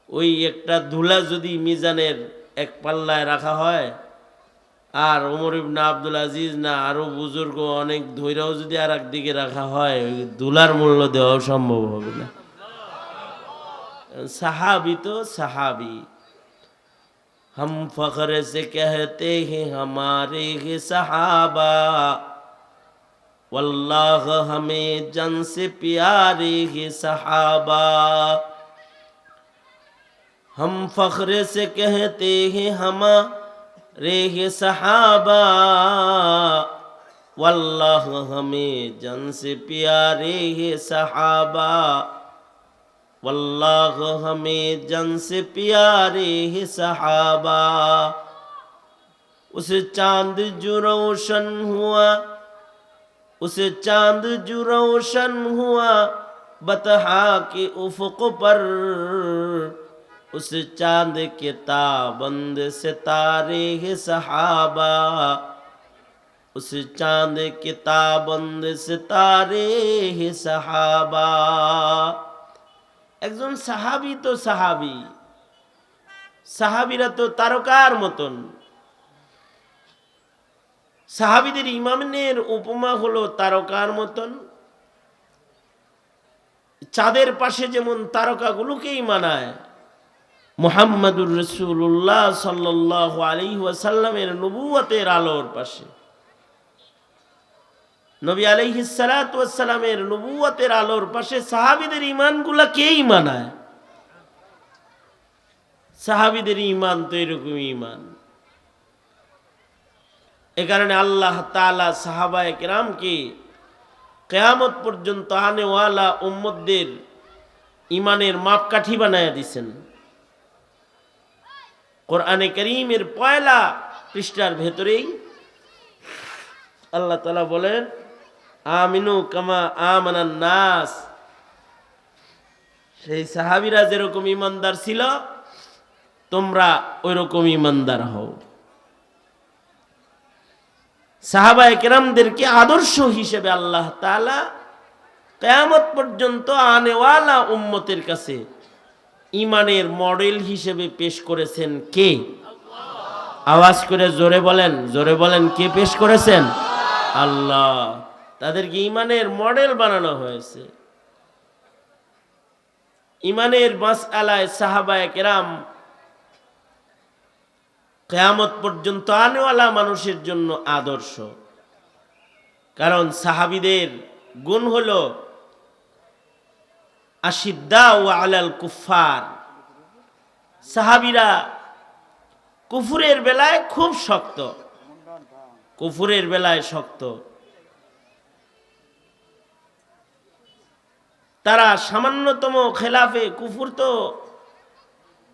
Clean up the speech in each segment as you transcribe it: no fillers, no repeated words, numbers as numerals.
ওই একটা ধুলা যদি মিজানের এক পাল্লায় রাখা হয়, আর ওমর ইবনে আব্দুল আজিজ না আরো বুজুর্গ অনেক ধৈর্যও যদি আর একদিকে রাখা হয়, ওই ধুলার মূল্য দেওয়া সম্ভব হবে না। সাহাবি তো সাহাবি। हम फख्र से कहते हैं हमारे ही सहाबा, वल्लाह हमें जन से प्यारे ही सहाबा। हम फख्र से कहते हैं हमारे ही सहाबा, वल्लाह हमें जन से प्यारे ही सहाबा, वल्लाह हमें जन से प्यारे ही सहाबा। उस चांद जो रोशन हुआ, उस चांद जो रोशन हुआ बतहा के उफ़क़ पर, उस चांद के ताबंद सितारे है सहाबा, उस चांद के ताबंद सितारे है सहाबा। একজন সাহাবী তো সাহাবী, সাহাবীরা তো তারকার মতন। সাহাবীদের ইমানের উপমা হলো তারকার মতন। চাঁদের পাশে যেমন তারকাগুলোকেই মানায়, মুহাম্মাদুর রাসূলুল্লাহ সাল্লাল্লাহু আলাইহি ওয়াসাল্লামের নবুয়তের আলোর পাশে, নবী আলাইহিস সালাতু ওয়াস সালামের নবুয়তের আলোর পাশে সাহাবীদের ঈমানগুলোকেই মানায়। সাহাবীদের ঈমান তো এরকমই ঈমান। এ কারণে আল্লাহ তাআলা সাহাবায়ে কেরামকে কিয়ামত পর্যন্ত আনেওয়ালা উম্মতদের ঈমানের মাপকাঠি বানায়া দিয়েছেন। কোরআনে কারীমের পয়লা পৃষ্ঠার ভেতরেই আল্লাহ তাআলা বলেন, আমিনু কামা আমানান নাস। সেই সাহাবীরা যেরকম ঈমানদার ছিল, তোমরা ওইরকম ঈমানদার হও। সাহাবায়ে কেরামদেরকে আদর্শ হিসেবে আল্লাহ তাআলা কিয়ামত পর্যন্ত আনেওয়ালা উম্মতের কাছে ঈমানের মডেল হিসেবে পেশ করেছেন কে? আওয়াজ করে জোরে বলেন, জোরে বলেন, কে পেশ করেছেন? আল্লাহ। তাদেরকে ঈমানের মডেল বানানো হয়েছে। ঈমানের মাসআলায় সাহাবায়ে কেরাম কিয়ামত পর্যন্ত আনেওয়ালা মানুষের জন্য আদর্শ। কারণ সাহাবীদের গুণ হলো আশিদ্দাউ আলাল কুফার। সাহাবীরা কুফরের বেলায় খুব শক্ত, কুফরের বেলায় শক্ত। তারা সামান্যতম খেলাফে, কুফর তো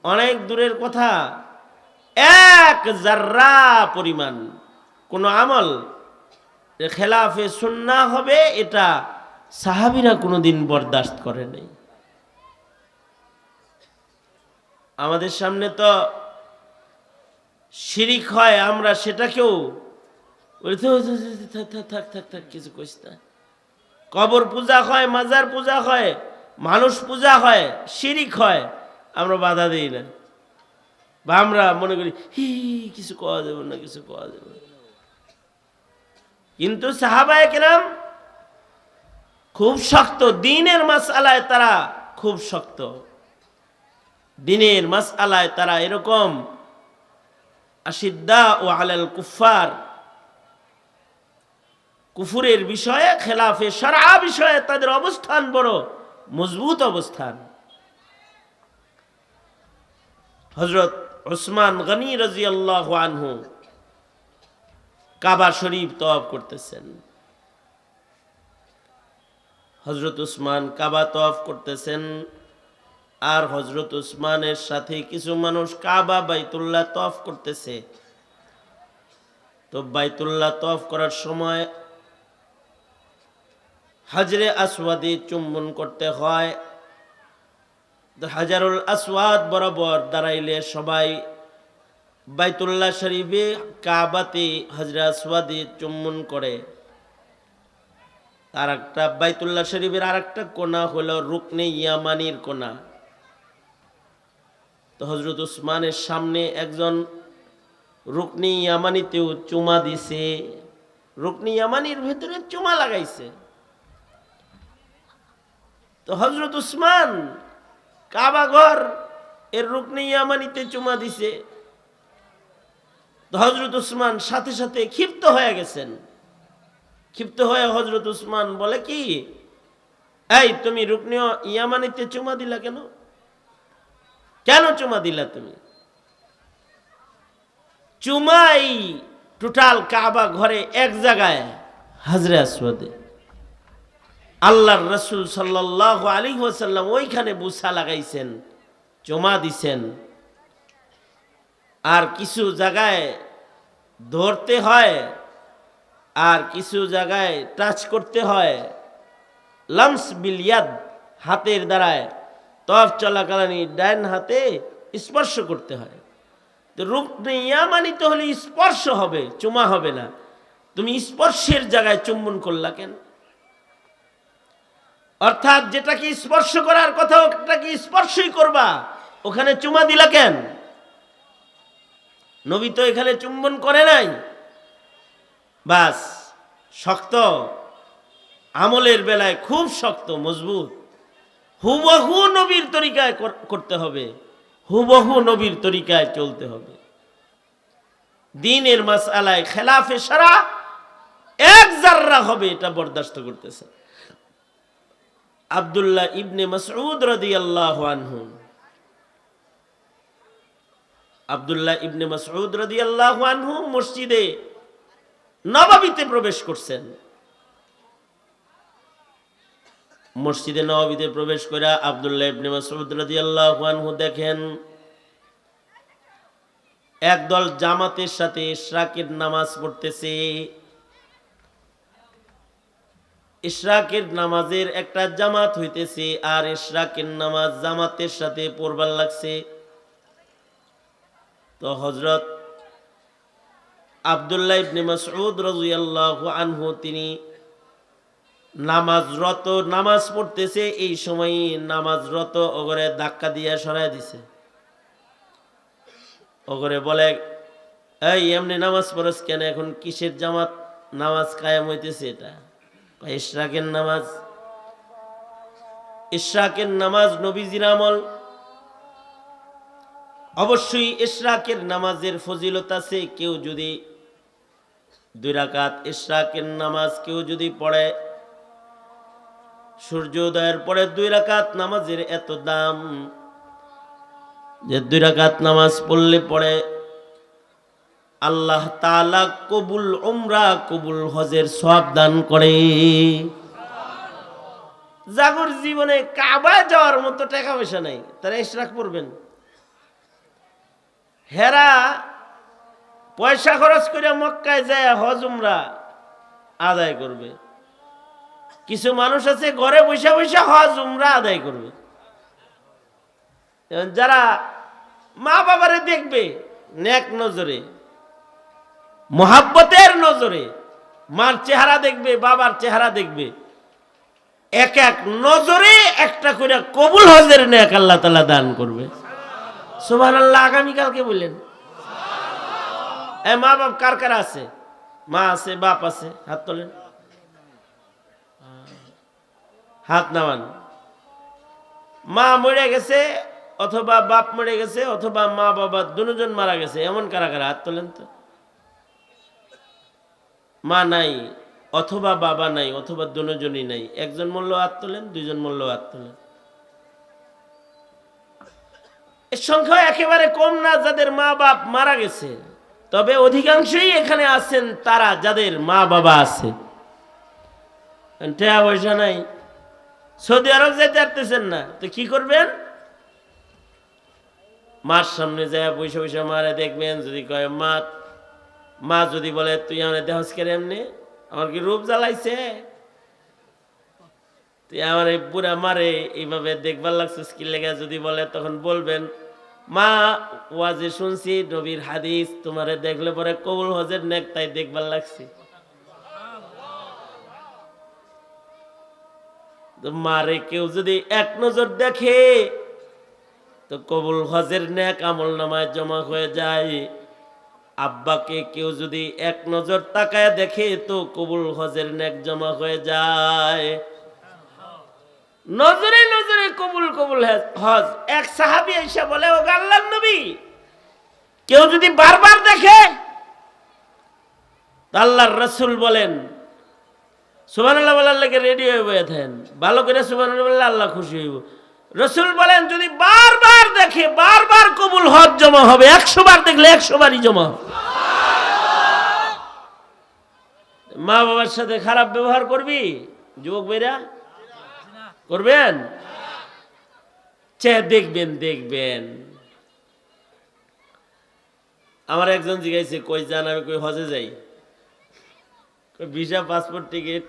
অনেক দূরের কথা, এক জাররা পরিমাণ কোনো আমল খেলাফে সুন্নাহ হবে, এটা সাহাবীরা কোনোদিন বরদাস্ত করে নাই। আমাদের সামনে তো শিরিক হয়, আমরা সেটাকেও থাক থাক থাক কিছু কইস না। কবর পূজা হয়, মাজার পূজা হয়, মানুষ পূজা হয়, শিরিক হয়, আমরা বাধা দিই না, বা আমরা মনে করি কিছু কওয়া যাবে না, কিছু কওয়া যাবে না। কিন্তু সাহাবায়ে কেরাম খুব শক্ত, দ্বীনের মাসআলায় তারা খুব শক্ত। দ্বীনের মাসআলায় তারা এরকম আশিদ্দাউ আলাল কুফার, কুফরের বিষয়ে, খেলাফে শরআ বিষয়ে তাদের অবস্থান বড় মজবুত অবস্থান। হযরত উসমান গনি রাদিয়াল্লাহু আনহু কাবা শরীফ তওয়াফ করতেছেন। হযরত উসমান কাবা তওয়াফ করতেছেন, আর হযরত উসমানের সাথে কিছু মানুষ কাবা বাইতুল্লাহ তওয়াফ করতেছে। তো বাইতুল্লাহ তওয়াফ করার সময় হাজরে আসওয়াদে চুম্বন করতে হয়। তো হাজারুল আসওয়াদ বরাবর দাঁড়াইলে সবাই বাইতুল্লাহ শরীফে কাবাতে হাজরে আসওয়াদে চুম্বন করে। আর একটা বাইতুল্লাহ শরীফের আর একটা কোণা হলো রুকনে ইয়ামানির কোণা। তো হযরত উসমানের সামনে একজন রুকনি ইয়ামানিতেও চুমা দিছে, রুকনি ইয়ামানির ভেতরে চুমা লাগাইছে। তো হযরত উসমান কাবা ঘর এর রুকনি ইয়ামানিতে চুমা দিছে। তো হযরত উসমান সাথে সাথে ক্ষিপ্ত হয়ে গেছেন। ক্ষিপ্ত হয়ে হযরত উসমান বলে কি, এই তুমি রুকনি ইয়ামানিতে চুমা দিলা কেন? কেন চুমা দিলা তুমি? চুমাই টোটাল কাবা ঘরে এক জায়গায় হাজরে আসওয়াদে আল্লাহর রাসূল সাল্লাল্লাহু আলাইহি ওয়াসাল্লাম ওইখানে বুসা লাগাইছেন, চুমা দিছেন। আর কিছু জায়গায় ধরতে হয়, আর কিছু জায়গায় টাচ করতে হয়, লামস বিল ইয়াদ, হাতের দ্বারায় তওয়াফ চলাকালীন ডান হাতে স্পর্শ করতে হয়। তো রুকনে ইয়ামানি তো হলে স্পর্শ হবে, চুমা হবে না। তুমি স্পর্শের জায়গায় চুম্বন করলা কেন? অর্থাৎ যেটাকে স্পর্শ করার কথা ওটাকে স্পর্শই করবা, ওখানে চুমা দিলা কেন? নবী তো এখানে চুম্বন করে নাই। বাস, শক্ত আমলের বেলায় খুব শক্ত মজবুত, হুবহু নবীর তরিকায় করতে হবে, হুবহু নবীর তরিকায় চলতে হবে। দ্বীনের মাসআলায় খেলাফে সারা এক জাররা হবে এটা বরদাস্ত করতেছে। আব্দুল্লাহ ইবনে মাসউদ রাদিয়াল্লাহু আনহু, আব্দুল্লাহ ইবনে মাসউদ রাদিয়াল্লাহু আনহু মসজিদে নববীতে প্রবেশ করছেন। মসজিদে নববীতে প্রবেশ করে আব্দুল্লাহ ইবনে মাসউদ রাদিয়াল্লাহু আনহু দেখেন একদল জামাতের সাথে ইশরাকের নামাজ পড়তেছে। ইশরাকের নামাজের একটা জামাত হইতেছে, আর ইশরাকের নামাজ জামাতের সাথে পড়বার লাগছে। তো হযরত আব্দুল্লাহ ইবনে মাসউদ রাদিয়াল্লাহু আনহু তিনি নামাজ পড়তেছে, এই সময় নামাজরত ওগরে ধাক্কা দিয়ে সরাই দিছে। ওগরে বলে, এই এমনি নামাজ পড়ছ কেন? এখন কিসের জামাত নামাজ কায়েম হইতেছে? এটা ইশরাকের নামাজ। ইশরাকের নামাজ নবীজির আমল। অবশ্যই ইশরাকের নামাজের ফজিলত আছে। কেউ যদি 2 রাকাত ইশরাকের নামাজ কেউ যদি পড়ে, সূর্যোদয়ের পরে 2 রাকাত নামাজের এত দাম যে 2 রাকাত নামাজ পড়লে পড়ে আল্লাহ তাআলা কবুল উমরা কবুল হজের সওয়াব দান করে। জাগর জীবনে কাবায় যাওয়ার মতো টাকা পয়সা নাই, তারা ইশরাক পড়বেন? হেরা পয়সা খরচ করে মক্কায় যায় হজ উমরা আদায় করবে। কিছু মানুষ আছে ঘরে বসে বসে হজ উমরা আদায় করবে। যারা মা বাবারে দেখবে নেক নজরে, মোহাব্বতের নজরে, মার চেহারা দেখবে, বাবার চেহারা দেখবে, এক এক নজরে একটা করে কবুল হজের নেক আল্লাহ তাআলা দান করবে। সুবহানাল্লাহ। আগামীকালকে বললেন মা বাপ কার কার আছে? মা আছে, বাপ আছে, হাত তোলেন, হাত নামান। মা মরে গেছে অথবা বাপ মরে গেছে অথবা মা বাবা দুজন মারা গেছে, এমন কারা কারা? হাত তোলেন তো। মা নাই অথবা বাবা নাই অথবা দুজনই নাই, একজন মরলেও হাত তোলেন, 2 জন মরলেও হাত তোলেন। এর সংখ্যা একেবারে কম না যাদের মা বাপ মারা গেছে, তবে অধিকাংশই এখানে আছেন তারা যাদের মা বাবা আছে। টাকা পয়সা নাই, সৌদি আরব যেতে পারতেছেন না, তো কি করবেন? মার সামনে যায় বসে বসে মারে দেখবেন। যদি কয় মা যদি বলে তুই আমার দেহস করে এমনি, আমার কি রূপ জ্বালাইছে? তুই আমার এই পুরা মারে এইভাবে দেখবার লাগছিস কি লেগে যদি বলে, তখন বলবেন, মা ওয়াজে শুনছি নবীর হাদিস, তোমারে দেখলে পরে কবুল হজের নেক, তাই দেখবার লাগছি। মারে কেউ যদি এক নজর দেখে তো কবুল হজের নেক আমল নামায় জমা হয়ে যায়। আব্বাকে কেউ যদি এক নজর তাকায় দেখে তো কবুল হজের নেক জমা হয়ে যায়। নজরে নজরে কবুল কবুল হজ। এক সাহাবী এসে বলে, ও আল্লাহর নবী, কেউ যদি বারবার দেখে, আল্লাহর রাসূল বলেন সুবহানাল্লাহ বলার লাগে রেডি হয়ে বসে থাকেন, ভালো করে সুবহানাল্লাহ বললে আল্লাহ খুশি হইব। রাসূল বলেন যদি বারবার দেখে বারবার কবুল হজ জমা হবে, 100 বার দেখলে 100 বারই জমা হবে। মা বাবার সাথে খারাপ ব্যবহার করবি যুবক ভাইরা? করবেন? দেখবেন দেখবেন। আমার একজন জিজ্ঞাসা কই যান, আমি কই হজে যাই। ভিসা পাসপোর্ট টিকিট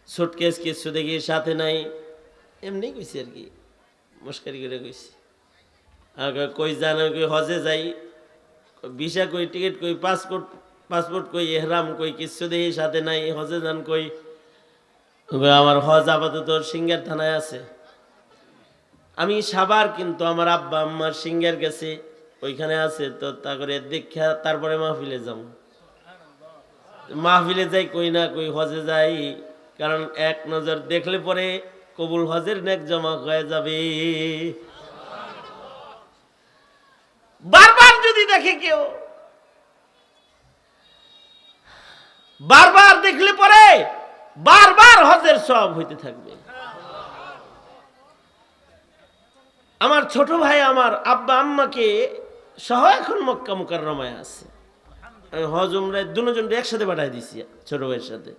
সুটকেস কিছু দেখি সাথে নাই, এমনি কইছি আর কি, মস্কারি করে কইছি। আর কই যান, আমি কই হজে যাই। ভিসা কই, টিকিট কই, পাসপোর্ট কই, এহরাম কই, কিছু দেখি সাথে নাই। হজে যান কই? আমার হজ আপাতত সিঙ্গার থানায় আছে। আমি সাবার, কিন্তু আমার আব্বা আম্মার সিঙ্গার গেছে, ওইখানে আছে। তো তা করে দেখা তারপরে মাহফিলে যাব। মাহফিলে যাই কই না কই হজে যাই, কারণ এক নজর দেখলে পরে কবুল হজের নেক জমা হয়ে যাবে। বারবার যদি দেখে কেউ, বারবার দেখলে পরে বারবার হজের সওয়াব হইতে থাকবে। আমার ছোট ভাই আমার আব্বা আম্মাকে সহ এখন মক্কা মুকাররমায় আছে। আমি হজ উমরায় দুজনকে একসাথে পাঠাই দিছি ছোট ভাইয়ের সাথে।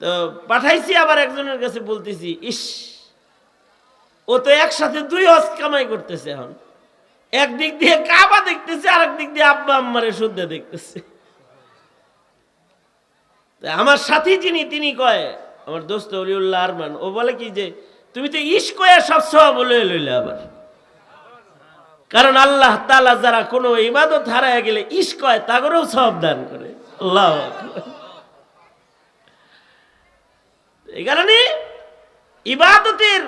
তো পাঠাইছি, আবার একজনের কাছে বলতেছি, ইস ও তো একসাথে 2 হজ কামাই করতেছে। এখন একদিক দিয়ে কাবা দেখতেছে, আর একদিক দিয়ে আব্বা আম্মারে শুদ্ধ দেখতেছে। আমার সাথী যিনি, তিনি কয়, আমার দোস্ত অলিউল্লাহ আরমান, ও বলে কি যে তুমি তো ইশ কয়ে সব সওয়াব বলে লইলে আবার। কারণ আল্লাহ তাআলা যারা কোনো ইবাদত হারায় গেলে ইশ কয় তাগরেও সওয়াব দান করে। আল্লাহু আকবার। এই কারণে ইবাদতের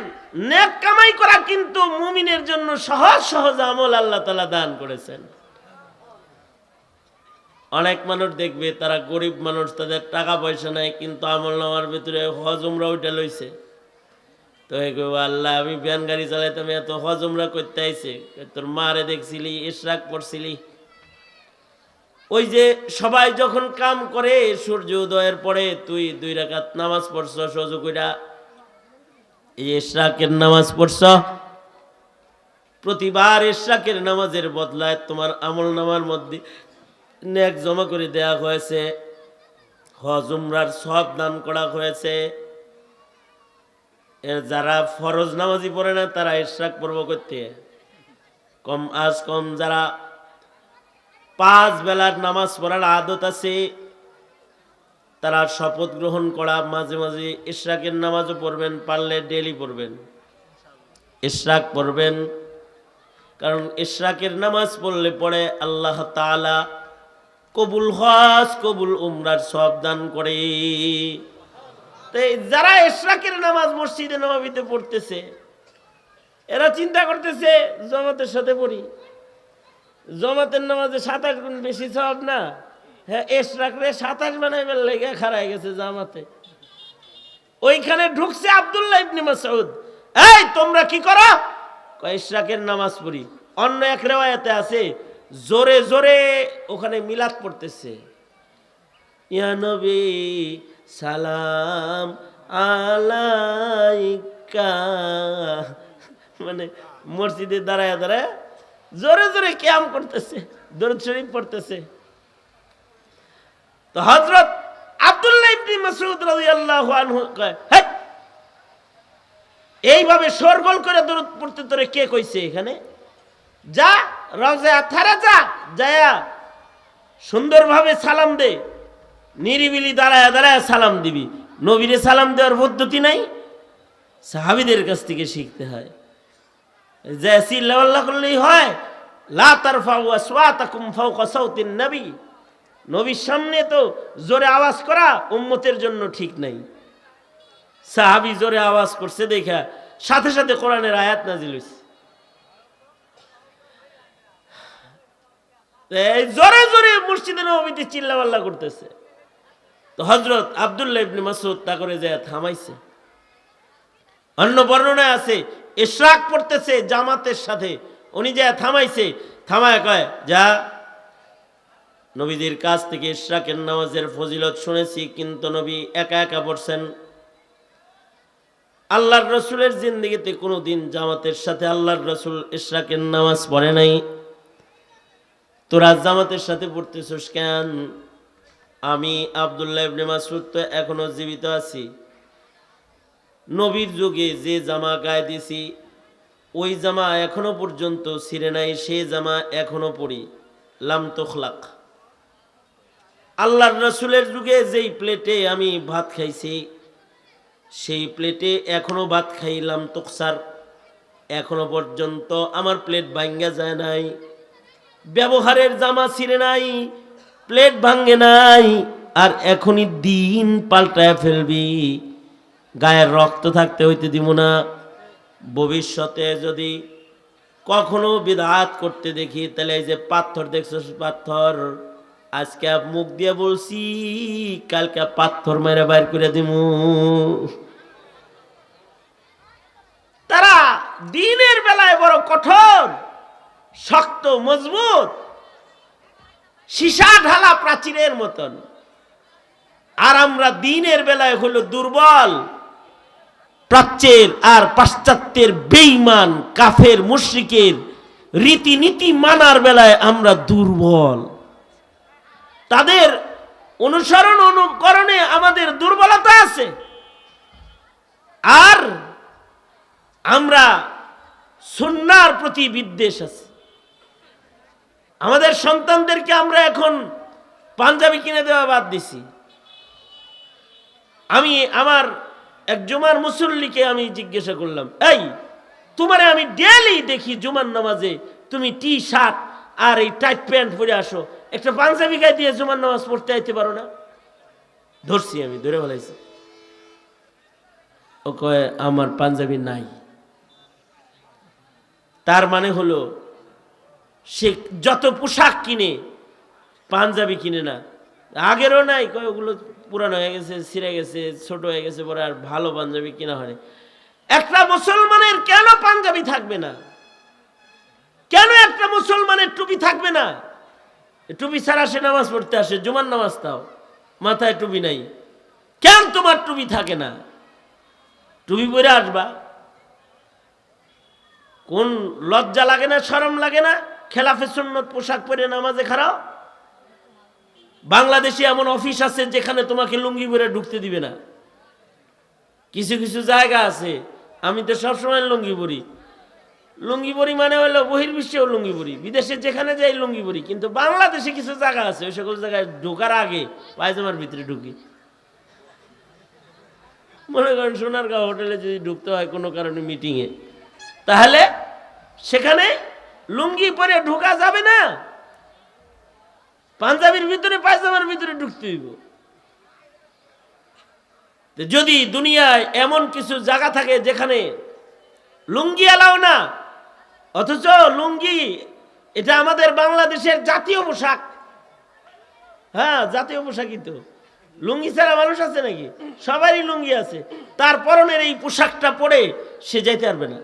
নেক কামাই করা কিন্তু মুমিনের জন্য সহজ সহজ আমল আল্লাহ তাআলা দান করেছেন। অনেক মানুষ দেখবে তারা গরিব মানুষ, তাদের টাকা পয়সা নাই, কিন্তু আমল নামার ভিতরে হজ উমরা ওইটা লইছে। তো আল্লাহ আমি ভ্যান গাড়ি চালাইতাম, এত হজ উমরা করতে আইছে, তোর মারে দেখছিলি ইশরাক পড়ছিলি। ওই যে সবাই যখন কাম করে সূর্য উদয়ের পরে তুই 2 রাকাত নামাজ পড়ছ ওযু কইরা, এই ইশরাকের নামাজ পড়ছ, প্রতিবার ইশরাকের নামাজের বদলায় তোমার আমল নামার মধ্যে নেক জমা করে দেয়া হয়েছে, হজ উমরার সওয়াব দান করা হয়েছে। যারা ফরজ নামাজি পড়ে না তারা ইশরাক পর্ব করতে কম আজ কম, যারা 5 বেলার নামাজ পড়ার আদত আছে তারা শপথ গ্রহণ করা, মাঝে মাঝে ইশরাকের নামাজও পড়বেন, পারলে ডেইলি পড়বেন, ইশরাক পড়বেন। কারণ ইশরাকের নামাজ পড়লে পরে আল্লাহ তাআলা কবুল হজ কবুল উমরার সওয়াব দান করে। তাই যারা ইশরাকের নামাজ মসজিদে নববীতে পড়তেছে, এরা চিন্তা করতেছে জামাতের সাথে পড়ি, জামাতের নামাজে 27 গুণ বেশি সওয়াব না? হ্যাঁ, ইশরাকরে 27 বানাইবার লেগে খাড়ায় গেছে জামাতে। ওইখানে ঢুকছে আব্দুল্লাহ ইবনে মাসউদ, এই তোমরা কি করো? কয় ইশরাকের নামাজ পড়ি। অন্য এক রিওয়ায়াতে আছে জোরে জোরে ওখানে মিলাদ পড়তেছে, ইয়া নবী সালাম আলাইকা, মানে মসজিদে দাঁড়ায় দাঁড়ায় জোরে জোরে কিয়াম করতেছে, দরুদ শরীফ পড়তেছে। তো হযরত আব্দুল্লাহ ইবনে মাসউদ রাদিয়াল্লাহু আনহু কয়, হেই এইভাবে শোরগোল করে দরুদ পড়তে তোরে কে কইছে? এখানে যা রওজা আথারে যা, যায়া সুন্দরভাবে সালাম দে, নিরিবিলি দাঁড়ায় দাঁড়ায় সালাম দিবি। নবীরে সালাম দেওয়ার পদ্ধতি নাই, সাহাবীদের কাছ থেকে শিখতে হয়। যে সিল্লাল্লাহু করলেই হয়, লা তারফাউ আসওয়াতাকুম ফাওকা সাউতিন নবী, নবীর সামনে তো জোরে আওয়াজ করা উম্মতের জন্য ঠিক নাই। সাহাবী জোরে আওয়াজ করছে দেখা সাথে সাথে কোরআনের আয়াত নাজিল হইছে। এই জোরে জোরে মসজিদের নববীতে চিল্লাপাল্লা করতেছে। তো হযরত আব্দুল্লাহ ইবনে মাসউদ তা করে যায় থামাইছে। অন্য বর্ণনায় আছে ইশরাক পড়তেছে জামাতের সাথে, উনি যায় থামাইছে, থামায় কয় যা, নবীদের কাছ থেকে ইশরাকের নামাজের ফজিলত শুনেছি, কিন্তু নবী একা একা পড়ছেন। আল্লাহর রসুলের জিন্দেগিতে কোনোদিন জামাতের সাথে আল্লাহর রসুল ইশরাকের নামাজ পড়ে নাই। তোরা জামাতের সাথে পড়তেছিস কেন? আমি আব্দুল্লাহ ইবনে মাসউদ তো এখনো জীবিত আছি। নবীর যুগে যে জামা গায়ে দিছি ওই জামা এখনো পর্যন্ত ছিঁড়ে নাই, সে জামা এখনো পরি, লাম তুখলাক। আল্লাহর রসুলের যুগে যেই প্লেটে আমি ভাত খাইছি সেই প্লেটে এখনো ভাত খাইলাম তুকসার, এখনো পর্যন্ত আমার প্লেট ভাঙ্গা যায় নাই। ব্যবহারের জামা ছিঁড়ে নাই, প্লেট ভাঙ্গে নাই, আর এখনই দিন পাল্টায় ফেলবি, গায়ের রক্ত থাকতে হইতে দিব না। ভবিষ্যতে যদি কখনো বিদআত করতে দেখি তাহলে এই যে পাথর দেখছস, পাথর আজকে মুখ দিয়ে বলছি, কালকে পাথর মেরে বাইর করে দিমু। তারা দিনের বেলায় বড় কঠোর, শক্ত, মজবুত, সীসা ঢালা প্রাচীরের মতন, আর আমরা দিনের বেলায় হলো দুর্বল, প্রাচ্যের আর পাশ্চাত্যের বেঈমান কাফের মুশরিকের রীতিনীতি মানার বেলায় আমরা দুর্বল। তাদের অনুসরণ অনুকরণে আমাদের দুর্বলতা আছে, আর আমরা সুন্নাহর প্রতি বিদ্বেষ আছে। আমাদের সন্তানদেরকে আমরা এখন পাঞ্জাবি কিনে দেওয়া বাদ দিছি। আমি আমার এক জুমার মুসল্লিকে আমি জিজ্ঞাসা করলাম, এই তোমারে আমি ডেইলি দেখি জুমার নামাজে তুমি টি শার্ট আর এই টাইট প্যান্ট পরে আসো, একটা পাঞ্জাবি গায়ে দিয়ে জুমার নামাজ পড়তে আইতে পারো না? ধরছি, আমি ধরে ফেলাইছি। ও কয় আমার পাঞ্জাবি নাই। তার মানে হলো সে যত পোশাক কিনে পাঞ্জাবি কিনে না। আগেরও নাই, কয় ওগুলো পুরানো হয়ে গেছে, ছিঁড়ে গেছে, ছোট হয়ে গেছে, পরে আর ভালো পাঞ্জাবি কিনা হয়নি। একটা মুসলমানের কেন পাঞ্জাবি থাকবে না? কেন একটা মুসলমানের টুপি থাকবে না? টুপি ছাড়া সে নামাজ পড়তে আসে, জুমার নামাজ তাও মাথায় টুপি নাই, কেন তোমার টুপি থাকে না? টুপি পরে আসবা, কোন লজ্জা লাগে না, শরম লাগে না খেলাফে সুন্নত পোশাক পরে নামাজে খাড়াও? বাংলাদেশে এমন অফিস আছে যেখানে তোমাকে লুঙ্গি পরে ঢুকতে দিবে না। কিছু কিছু জায়গা আছে, আমি তো সবসময় লুঙ্গি পরি। লুঙ্গি পরি মানে হলো বহির্বিশ্বেও লুঙ্গি পরি, বিদেশে যেখানে যাই লুঙ্গি পরি, কিন্তু বাংলাদেশে কিছু জায়গা আছে ওই সকল জায়গায় ঢোকার আগে পায়জামার ভিতরে ঢুকি। মনে করেন সোনারগাঁও হোটেলে যদি ঢুকতে হয় কোনো কারণে মিটিংয়ে, তাহলে সেখানে লুঙ্গি পরে ঢোকা যাবে না, পাঞ্জাবির ভিতরে পায়জামার ভিতরে ঢুকতে হইব। যদি দুনিয়ায় এমন কিছু জায়গা থাকে যেখানে লুঙ্গি এলাও না, অথচ লুঙ্গি এটা আমাদের বাংলাদেশের জাতীয় পোশাক। হ্যাঁ, জাতীয় পোশাকই তো। লুঙ্গি ছাড়া মানুষ আছে নাকি? সবারই লুঙ্গি আছে। তার পরনের এই পোশাকটা পরে সে যাইতে পারবে না।